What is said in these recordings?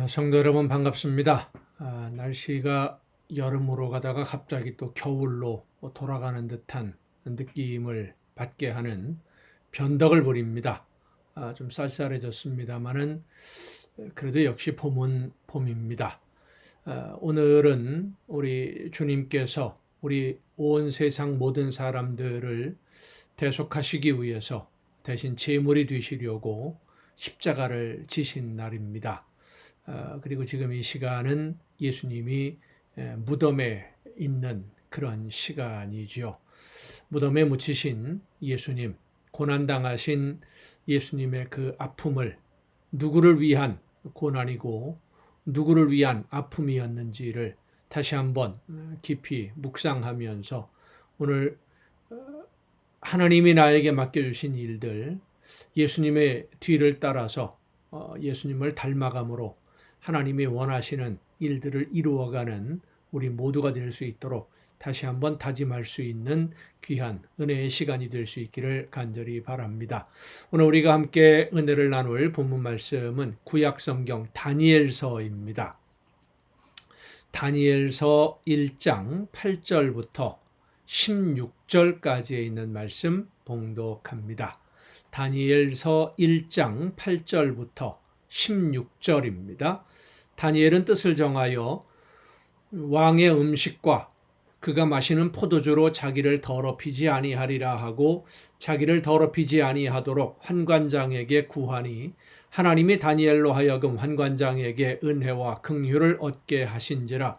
성도 여러분 반갑습니다. 날씨가 여름으로 가다가 갑자기 또 겨울로 돌아가는 듯한 느낌을 받게 하는 변덕을 부립니다. 좀 쌀쌀해졌습니다만은 그래도 역시 봄은 봄입니다. 오늘은 우리 주님께서 우리 온 세상 모든 사람들을 대속하시기 위해서 대신 제물이 되시려고 십자가를 지신 날입니다. 그리고 지금 이 시간은 예수님이 무덤에 있는 그런 시간이죠. 무덤에 묻히신 예수님, 고난당하신 예수님의 그 아픔을 누구를 위한 고난이고 누구를 위한 아픔이었는지를 다시 한번 깊이 묵상하면서 오늘 하나님이 나에게 맡겨주신 일들, 예수님의 뒤를 따라서 예수님을 닮아감으로 하나님이 원하시는 일들을 이루어가는 우리 모두가 될 수 있도록 다시 한번 다짐할 수 있는 귀한 은혜의 시간이 될 수 있기를 간절히 바랍니다. 오늘 우리가 함께 은혜를 나눌 본문 말씀은 구약성경 다니엘서입니다. 다니엘서 1장 8절부터 16절까지에 있는 말씀 봉독합니다. 다니엘서 1장 8절부터 16절입니다. 다니엘은 뜻을 정하여 왕의 음식과 그가 마시는 포도주로 자기를 더럽히지 아니하리라 하고 자기를 더럽히지 아니하도록 환관장에게 구하니 하나님이 다니엘로 하여금 환관장에게 은혜와 긍휼을 얻게 하신지라.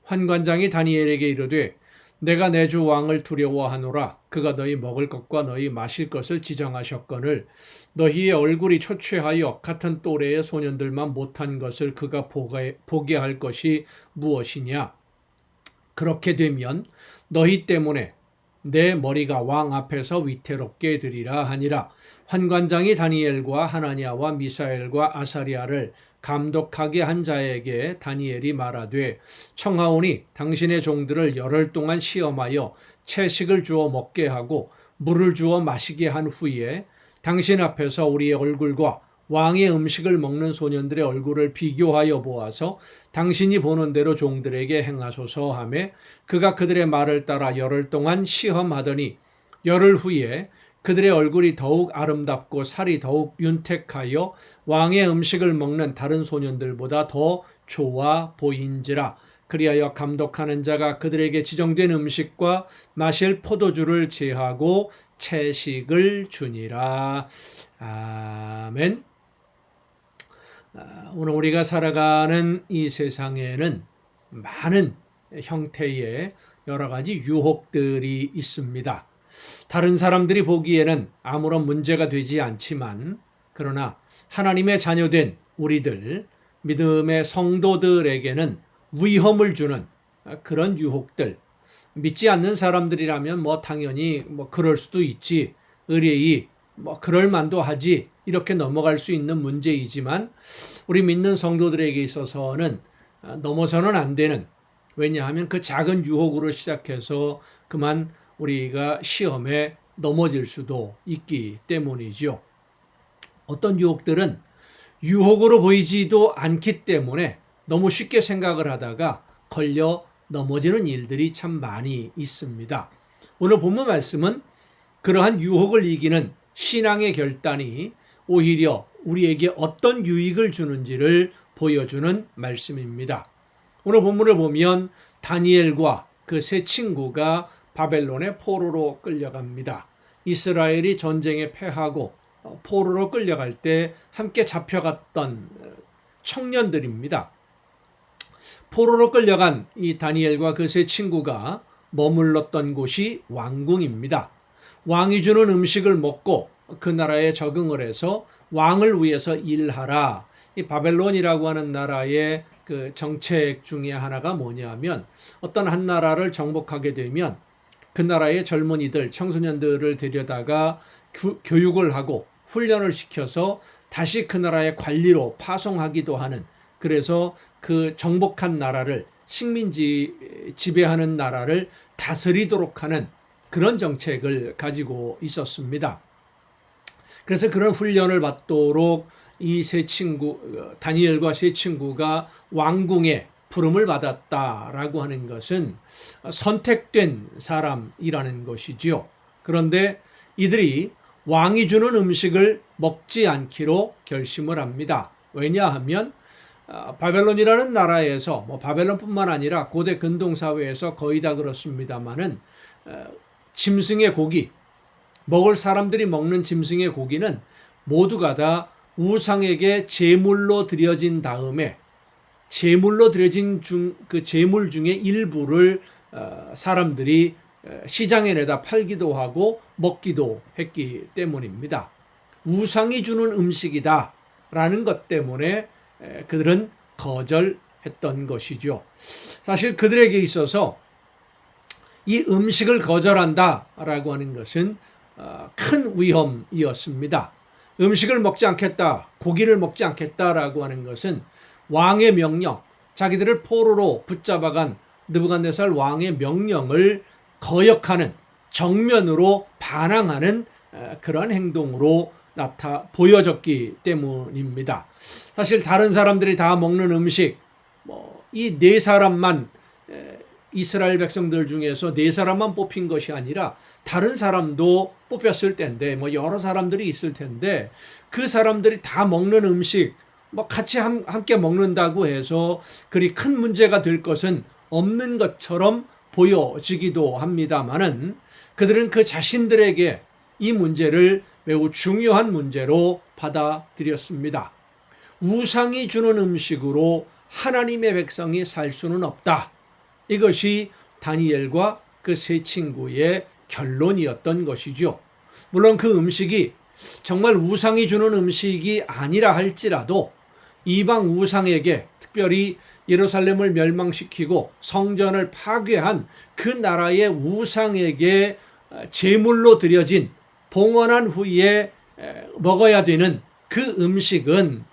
환관장이 다니엘에게 이르되 내가 내 주 왕을 두려워하노라. 그가 너희 먹을 것과 너희 마실 것을 지정하셨거늘 너희의 얼굴이 초췌하여 같은 또래의 소년들만 못한 것을 그가 보게 할 것이 무엇이냐. 그렇게 되면 너희 때문에 내 머리가 왕 앞에서 위태롭게 되리라 하니라. 환관장이 다니엘과 하나냐와 미사엘과 아사리아를 감독하게 한 자에게 다니엘이 말하되 청하오니 당신의 종들을 열흘 동안 시험하여 채식을 주어 먹게 하고 물을 주어 마시게 한 후에 당신 앞에서 우리의 얼굴과 왕의 음식을 먹는 소년들의 얼굴을 비교하여 보아서 당신이 보는 대로 종들에게 행하소서 하매 그가 그들의 말을 따라 열흘 동안 시험하더니 열흘 후에 그들의 얼굴이 더욱 아름답고 살이 더욱 윤택하여 왕의 음식을 먹는 다른 소년들보다 더 좋아 보인지라. 그리하여 감독하는 자가 그들에게 지정된 음식과 마실 포도주를 제하고 채식을 주니라. 아멘. 오늘 우리가 살아가는 이 세상에는 많은 형태의 여러 가지 유혹들이 있습니다. 다른 사람들이 보기에는 아무런 문제가 되지 않지만 그러나 하나님의 자녀된 우리들, 믿음의 성도들에게는 위험을 주는 그런 유혹들, 믿지 않는 사람들이라면 당연히 그럴 수도 있지, 의뢰이 그럴 만도 하지 이렇게 넘어갈 수 있는 문제이지만 우리 믿는 성도들에게 있어서는 넘어서는 안 되는, 왜냐하면 그 작은 유혹으로 시작해서 그만 우리가 시험에 넘어질 수도 있기 때문이죠. 어떤 유혹들은 유혹으로 보이지도 않기 때문에 너무 쉽게 생각을 하다가 걸려 넘어지는 일들이 참 많이 있습니다. 오늘 본문 말씀은 그러한 유혹을 이기는 신앙의 결단이 오히려 우리에게 어떤 유익을 주는지를 보여주는 말씀입니다. 오늘 본문을 보면 다니엘과 그 세 친구가 바벨론의 포로로 끌려갑니다. 이스라엘이 전쟁에 패하고 포로로 끌려갈 때 함께 잡혀갔던 청년들입니다. 포로로 끌려간 이 다니엘과 그 세 친구가 머물렀던 곳이 왕궁입니다. 왕이 주는 음식을 먹고 그 나라에 적응을 해서 왕을 위해서 일하라. 이 바벨론이라고 하는 나라의 그 정책 중에 하나가 뭐냐면 어떤 한 나라를 정복하게 되면 그 나라의 젊은이들, 청소년들을 데려다가 교육을 하고 훈련을 시켜서 다시 그 나라의 관리로 파송하기도 하는, 그래서 그 정복한 나라를, 식민지 지배하는 나라를 다스리도록 하는 그런 정책을 가지고 있었습니다. 그래서 그런 훈련을 받도록 이 세 친구, 다니엘과 세 친구가 왕궁에 부름을 받았다라고 하는 것은 선택된 사람이라는 것이지요. 그런데 이들이 왕이 주는 음식을 먹지 않기로 결심을 합니다. 왜냐하면 바벨론이라는 나라에서 바벨론뿐만 아니라 고대 근동사회에서 거의 다 그렇습니다만은 짐승의 고기, 먹을 사람들이 먹는 짐승의 고기는 모두가 다 우상에게 제물로 드려진 다음에 제물로 드려진 그 제물 중에 일부를 사람들이 시장에 내다 팔기도 하고 먹기도 했기 때문입니다. 우상이 주는 음식이다라는 것 때문에 그들은 거절했던 것이죠. 사실 그들에게 있어서 이 음식을 거절한다라고 하는 것은 큰 위험이었습니다. 음식을 먹지 않겠다, 고기를 먹지 않겠다라고 하는 것은 왕의 명령, 자기들을 포로로 붙잡아간 느부갓네살 왕의 명령을 거역하는, 정면으로 반항하는 그런 행동으로 보여졌기 때문입니다. 사실 다른 사람들이 다 먹는 음식, 이 네 사람만, 이스라엘 백성들 중에서 네 사람만 뽑힌 것이 아니라 다른 사람도 뽑혔을 텐데, 여러 사람들이 있을 텐데, 그 사람들이 다 먹는 음식, 같이 함께 먹는다고 해서 그리 큰 문제가 될 것은 없는 것처럼 보여지기도 합니다만은, 그들은 그 자신들에게 이 문제를 매우 중요한 문제로 받아들였습니다. 우상이 주는 음식으로 하나님의 백성이 살 수는 없다. 이것이 다니엘과 그 세 친구의 결론이었던 것이죠. 물론 그 음식이 정말 우상이 주는 음식이 아니라 할지라도 이방 우상에게, 특별히 예루살렘을 멸망시키고 성전을 파괴한 그 나라의 우상에게 제물로 드려진, 봉헌한 후에 먹어야 되는 그 음식은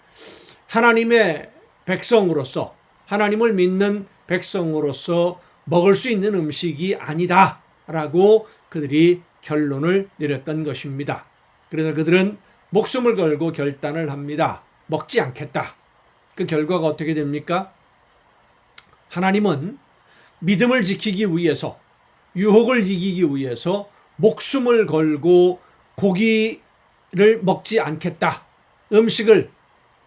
하나님의 백성으로서, 하나님을 믿는 백성으로서 먹을 수 있는 음식이 아니다라고 그들이 결론을 내렸던 것입니다. 그래서 그들은 목숨을 걸고 결단을 합니다. 먹지 않겠다. 그 결과가 어떻게 됩니까? 하나님은 믿음을 지키기 위해서, 유혹을 이기기 위해서 목숨을 걸고 고기를 먹지 않겠다. 음식을,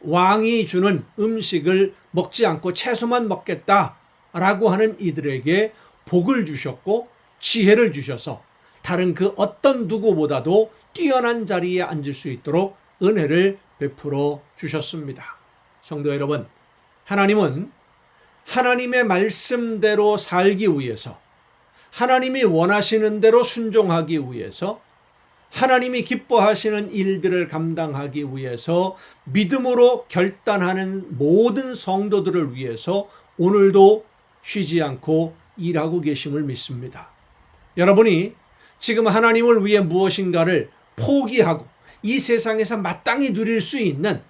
왕이 주는 음식을 먹지 않고 채소만 먹겠다라고 하는 이들에게 복을 주셨고 지혜를 주셔서 다른 그 어떤 누구보다도 뛰어난 자리에 앉을 수 있도록 은혜를 베풀어 주셨습니다. 성도 여러분, 하나님은 하나님의 말씀대로 살기 위해서, 하나님이 원하시는 대로 순종하기 위해서, 하나님이 기뻐하시는 일들을 감당하기 위해서 믿음으로 결단하는 모든 성도들을 위해서 오늘도 쉬지 않고 일하고 계심을 믿습니다. 여러분이 지금 하나님을 위해 무엇인가를 포기하고 이 세상에서 마땅히 누릴 수 있는,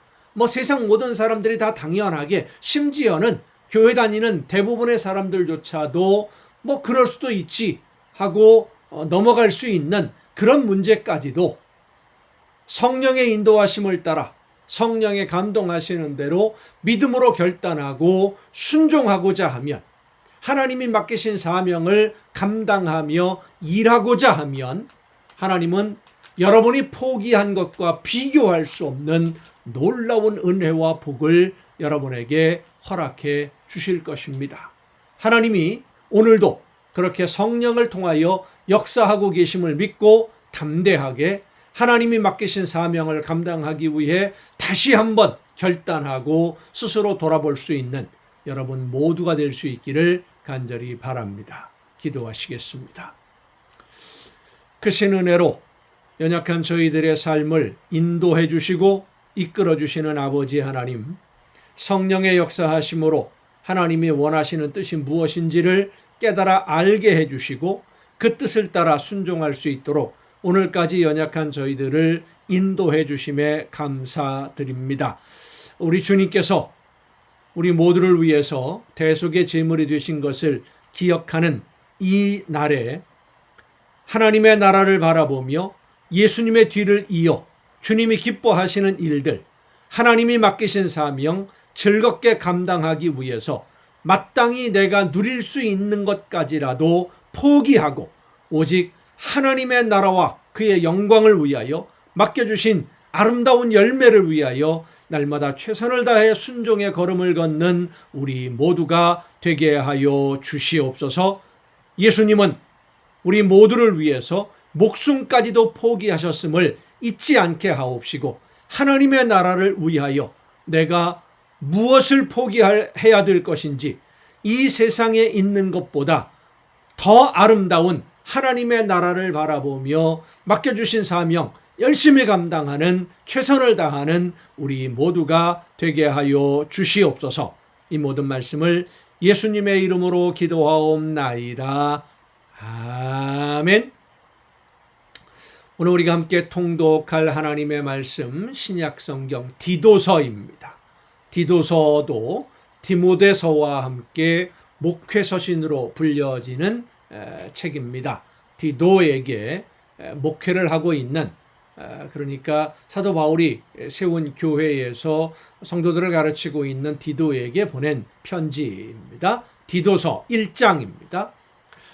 세상 모든 사람들이 다 당연하게, 심지어는 교회 다니는 대부분의 사람들조차도 그럴 수도 있지 하고 넘어갈 수 있는 그런 문제까지도 성령의 인도하심을 따라 성령의 감동하시는 대로 믿음으로 결단하고 순종하고자 하면, 하나님이 맡기신 사명을 감당하며 일하고자 하면, 하나님은 여러분이 포기한 것과 비교할 수 없는 놀라운 은혜와 복을 여러분에게 허락해 주실 것입니다. 하나님이 오늘도 그렇게 성령을 통하여 역사하고 계심을 믿고 담대하게 하나님이 맡기신 사명을 감당하기 위해 다시 한번 결단하고 스스로 돌아볼 수 있는 여러분 모두가 될 수 있기를 간절히 바랍니다. 기도하시겠습니다. 크신 은혜로 연약한 저희들의 삶을 인도해 주시고 이끌어 주시는 아버지 하나님, 성령의 역사하심으로 하나님이 원하시는 뜻이 무엇인지를 깨달아 알게 해주시고 그 뜻을 따라 순종할 수 있도록 오늘까지 연약한 저희들을 인도해 주심에 감사드립니다. 우리 주님께서 우리 모두를 위해서 대속의 제물이 되신 것을 기억하는 이 날에 하나님의 나라를 바라보며 예수님의 뒤를 이어 주님이 기뻐하시는 일들, 하나님이 맡기신 사명 즐겁게 감당하기 위해서 마땅히 내가 누릴 수 있는 것까지라도 포기하고 오직 하나님의 나라와 그의 영광을 위하여 맡겨주신 아름다운 열매를 위하여 날마다 최선을 다해 순종의 걸음을 걷는 우리 모두가 되게 하여 주시옵소서. 예수님은 우리 모두를 위해서 목숨까지도 포기하셨음을 잊지 않게 하옵시고 하나님의 나라를 위하여 내가 무엇을 포기해야 될 것인지 이 세상에 있는 것보다 더 아름다운 하나님의 나라를 바라보며 맡겨주신 사명 열심히 감당하는 최선을 다하는 우리 모두가 되게 하여 주시옵소서. 이 모든 말씀을 예수님의 이름으로 기도하옵나이다. 아멘. 오늘 우리가 함께 통독할 하나님의 말씀 신약성경 디도서입니다. 디도서도 디모데서와 함께 목회서신으로 불려지는 책입니다. 디도에게 목회를 하고 있는, 그러니까 사도 바울이 세운 교회에서 성도들을 가르치고 있는 디도에게 보낸 편지입니다. 디도서 1장입니다.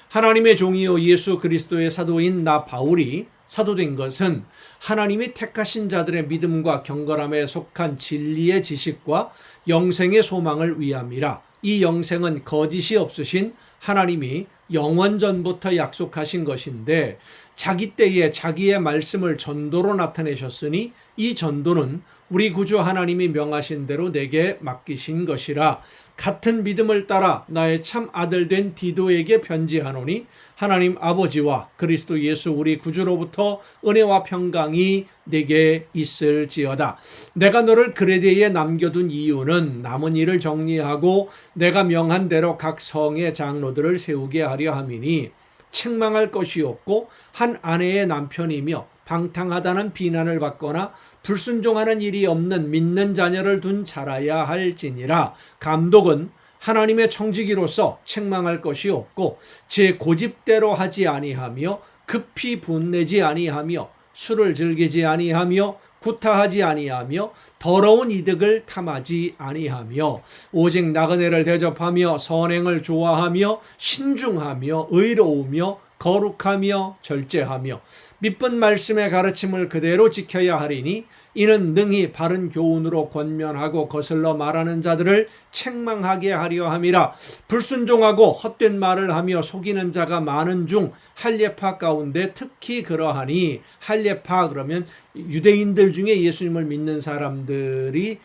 하나님의 종이요 예수 그리스도의 사도인 나 바울이 사도된 것은 하나님이 택하신 자들의 믿음과 경건함에 속한 진리의 지식과 영생의 소망을 위함이라. 이 영생은 거짓이 없으신 하나님이 영원 전부터 약속하신 것인데 자기 때에 자기의 말씀을 전도로 나타내셨으니 이 전도는 우리 구주 하나님이 명하신 대로 내게 맡기신 것이라. 같은 믿음을 따라 나의 참 아들 된 디도에게 편지하노니 하나님 아버지와 그리스도 예수 우리 구주로부터 은혜와 평강이 내게 있을지어다. 내가 너를 그레데에 남겨둔 이유는 남은 일을 정리하고 내가 명한 대로 각 성의 장로들을 세우게 하려 함이니 책망할 것이 없고 한 아내의 남편이며 방탕하다는 비난을 받거나 불순종하는 일이 없는 믿는 자녀를 둔 자라야 할지니라. 감독은 하나님의 청지기로서 책망할 것이 없고 제 고집대로 하지 아니하며 급히 분내지 아니하며 술을 즐기지 아니하며 구타하지 아니하며 더러운 이득을 탐하지 아니하며 오직 나그네를 대접하며 선행을 좋아하며 신중하며 의로우며 거룩하며 절제하며 믿은 말씀의 가르침을 그대로 지켜야 하리니 이는 능히 바른 교훈으로 권면하고 거슬러 말하는 자들을 책망하게 하려 함이라. 불순종하고 헛된 말을 하며 속이는 자가 많은 중 할례파 가운데 특히 그러하니, 할례파 그러면 유대인들 중에 예수님을 믿는 사람들이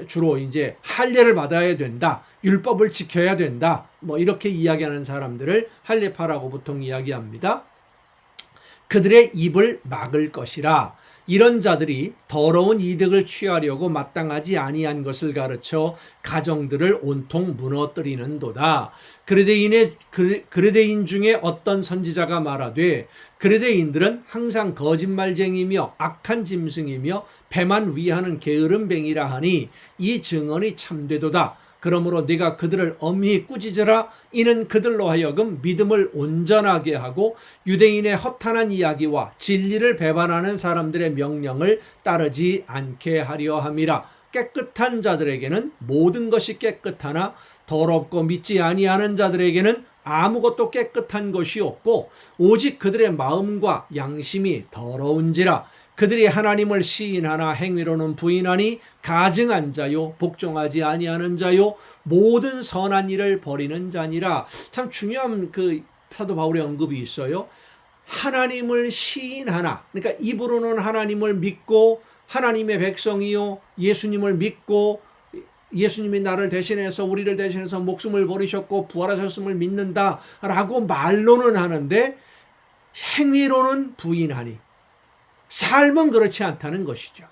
주로 이제 할례를 받아야 된다, 율법을 지켜야 된다, 뭐 이렇게 이야기하는 사람들을 할례파라고 보통 이야기합니다. 그들의 입을 막을 것이라. 이런 자들이 더러운 이득을 취하려고 마땅하지 아니한 것을 가르쳐 가정들을 온통 무너뜨리는도다. 그레데인 중에 어떤 선지자가 말하되 그레데인들은 항상 거짓말쟁이며 악한 짐승이며 배만 위하는 게으름뱅이라 하니 이 증언이 참되도다. 그러므로 네가 그들을 엄히 꾸짖으라. 이는 그들로 하여금 믿음을 온전하게 하고 유대인의 허탄한 이야기와 진리를 배반하는 사람들의 명령을 따르지 않게 하려 함이라. 깨끗한 자들에게는 모든 것이 깨끗하나 더럽고 믿지 아니하는 자들에게는 아무것도 깨끗한 것이 없고 오직 그들의 마음과 양심이 더러운지라. 그들이 하나님을 시인하나 행위로는 부인하니 가증한 자요 복종하지 아니하는 자요 모든 선한 일을 버리는 자니라. 참 중요한 그 사도 바울의 언급이 있어요. 하나님을 시인하나, 그러니까 입으로는 하나님을 믿고 하나님의 백성이요 예수님을 믿고 예수님이 나를 대신해서 우리를 대신해서 목숨을 버리셨고 부활하셨음을 믿는다라고 말로는 하는데 행위로는 부인하니, 삶은 그렇지 않다는 것이죠.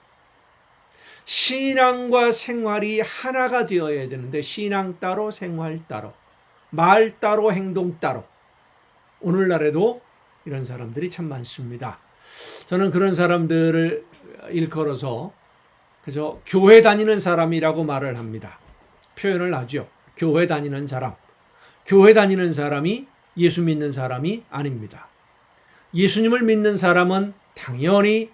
신앙과 생활이 하나가 되어야 되는데 신앙 따로 생활 따로, 말 따로 행동 따로. 오늘날에도 이런 사람들이 참 많습니다. 저는 그런 사람들을 일컬어서 그저 교회 다니는 사람이라고 말을 합니다. 표현을 하죠. 교회 다니는 사람. 교회 다니는 사람이 예수 믿는 사람이 아닙니다. 예수님을 믿는 사람은 당연히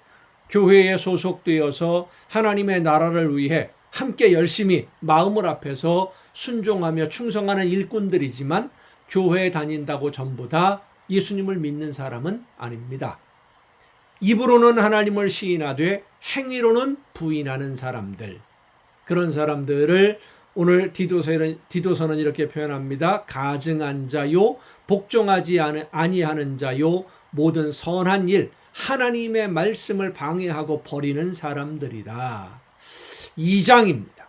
교회에 소속되어서 하나님의 나라를 위해 함께 열심히 마음을 합해서 순종하며 충성하는 일꾼들이지만 교회에 다닌다고 전부 다 예수님을 믿는 사람은 아닙니다. 입으로는 하나님을 시인하되 행위로는 부인하는 사람들, 그런 사람들을 오늘 디도서는 이렇게 표현합니다. 가증한 자요, 복종하지 아니하는 자요, 모든 선한 일, 하나님의 말씀을 방해하고 버리는 사람들이다. 2장입니다.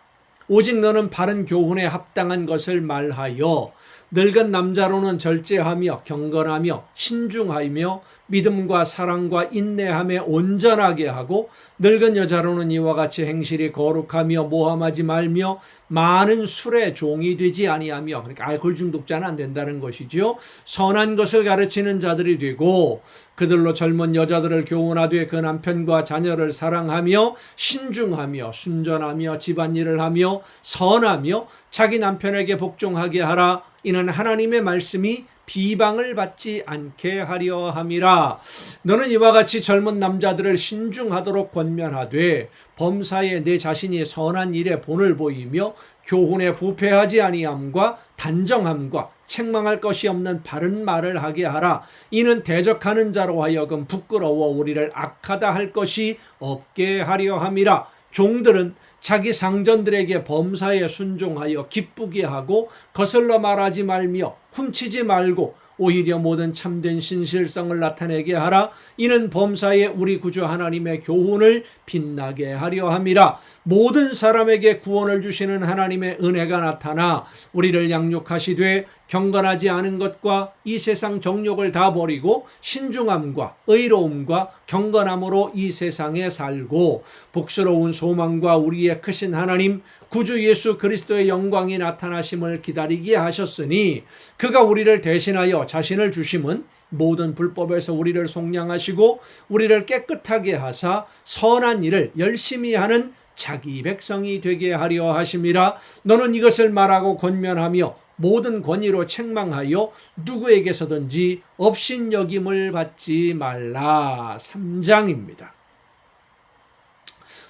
오직 너는 바른 교훈에 합당한 것을 말하여 늙은 남자로는 절제하며 경건하며 신중하며 믿음과 사랑과 인내함에 온전하게 하고 늙은 여자로는 이와 같이 행실이 거룩하며 모함하지 말며 많은 술에 종이 되지 아니하며, 그러니까 알코올 중독자는 안 된다는 것이죠. 선한 것을 가르치는 자들이 되고 그들로 젊은 여자들을 교훈하되 그 남편과 자녀를 사랑하며 신중하며 순전하며 집안일을 하며 선하며 자기 남편에게 복종하게 하라. 이는 하나님의 말씀이 비방을 받지 않게 하려 함이라. 너는 이와 같이 젊은 남자들을 신중하도록 권면하되 범사에 내 자신이 선한 일에 본을 보이며 교훈에 부패하지 아니함과 단정함과 책망할 것이 없는 바른 말을 하게 하라. 이는 대적하는 자로 하여금 부끄러워 우리를 악하다 할 것이 없게 하려 함이라. 종들은 자기 상전들에게 범사에 순종하여 기쁘게 하고 거슬러 말하지 말며 훔치지 말고 오히려 모든 참된 신실성을 나타내게 하라. 이는 범사에 우리 구주 하나님의 교훈을 빛나게 하려 함이라. 모든 사람에게 구원을 주시는 하나님의 은혜가 나타나 우리를 양육하시되 경건하지 않은 것과 이 세상 정욕을 다 버리고 신중함과 의로움과 경건함으로 이 세상에 살고 복스러운 소망과 우리의 크신 하나님 구주 예수 그리스도의 영광이 나타나심을 기다리게 하셨으니 그가 우리를 대신하여 자신을 주심은 모든 불법에서 우리를 속량하시고 우리를 깨끗하게 하사 선한 일을 열심히 하는 자기 백성이 되게 하려 하심이라. 너는 이것을 말하고 권면하며 모든 권위로 책망하여 누구에게서든지 업신여김을 받지 말라. 3장입니다.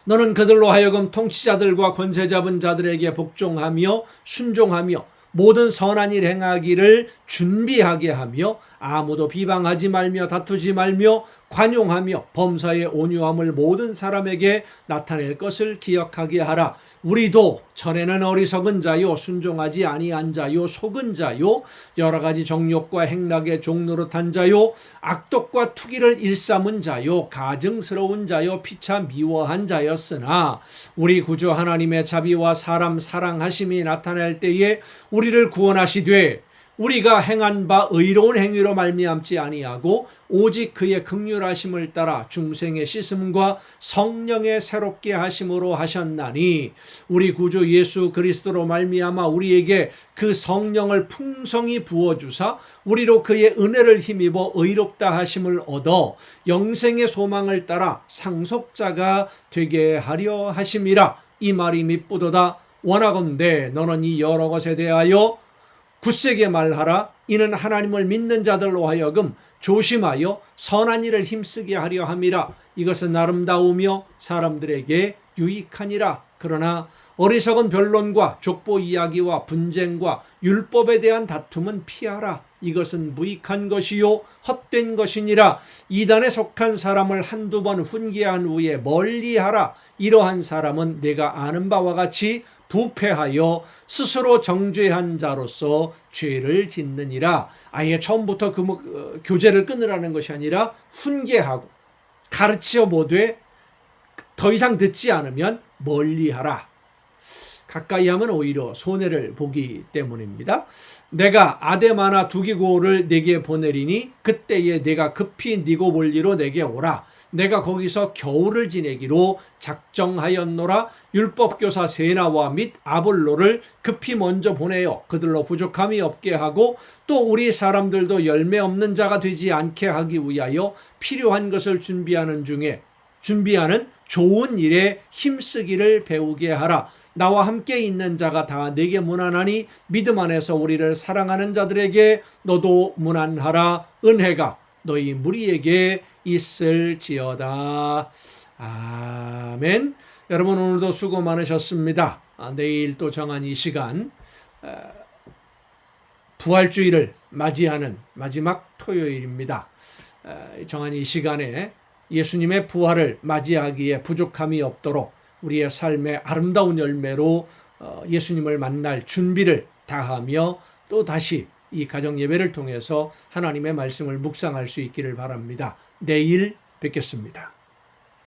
너는 그들로 하여금 통치자들과 권세 잡은 자들에게 복종하며 순종하며 모든 선한 일 행하기를 준비하게 하며 아무도 비방하지 말며 다투지 말며 관용하며 범사의 온유함을 모든 사람에게 나타낼 것을 기억하게 하라. 우리도 전에는 어리석은 자요 순종하지 아니한 자요 속은 자요 여러 가지 정욕과 행락의 종노릇한 자요 악독과 투기를 일삼은 자요 가증스러운 자요 피차 미워한 자였으나 우리 구주 하나님의 자비와 사람 사랑하심이 나타날 때에 우리를 구원하시되 우리가 행한 바 의로운 행위로 말미암지 아니하고 오직 그의 긍휼하심을 따라 중생의 씻음과 성령의 새롭게 하심으로 하셨나니 우리 구주 예수 그리스도로 말미암아 우리에게 그 성령을 풍성히 부어주사 우리로 그의 은혜를 힘입어 의롭다 하심을 얻어 영생의 소망을 따라 상속자가 되게 하려 하심이라. 이 말이 밉부도다. 원하건대 너는 이 여러 것에 대하여 굳세게 말하라. 이는 하나님을 믿는 자들로 하여금 조심하여 선한 일을 힘쓰게 하려 함이라. 이것은 아름다우며 사람들에게 유익하니라. 그러나 어리석은 변론과 족보 이야기와 분쟁과 율법에 대한 다툼은 피하라. 이것은 무익한 것이요 헛된 것이니라. 이단에 속한 사람을 한두 번 훈계한 후에 멀리하라. 이러한 사람은 내가 아는 바와 같이 부패하여 스스로 정죄한 자로서 죄를 짓느니라. 아예 처음부터 교제를 끊으라는 것이 아니라 훈계하고 가르치어 보되 더 이상 듣지 않으면 멀리하라. 가까이 하면 오히려 손해를 보기 때문입니다. 내가 아데마나 두기고를 내게 보내리니 그때에 내가 급히 니고볼리로 내게 오라. 내가 거기서 겨울을 지내기로 작정하였노라. 율법교사 세나와 및 아볼로를 급히 먼저 보내어 그들로 부족함이 없게 하고 또 우리 사람들도 열매 없는 자가 되지 않게 하기 위하여 필요한 것을 준비하는 좋은 일에 힘쓰기를 배우게 하라. 나와 함께 있는 자가 다 내게 문안하니 믿음 안에서 우리를 사랑하는 자들에게 너도 문안하라. 은혜가 너희 무리에게 있을지어다. 아멘. 여러분 오늘도 수고 많으셨습니다. 내일 또 정한 이 시간 부활주일을 맞이하는 마지막 토요일입니다. 정한 이 시간에 예수님의 부활을 맞이하기에 부족함이 없도록 우리의 삶의 아름다운 열매로 예수님을 만날 준비를 다하며 또 다시 이 가정 예배를 통해서 하나님의 말씀을 묵상할 수 있기를 바랍니다. 내일 뵙겠습니다.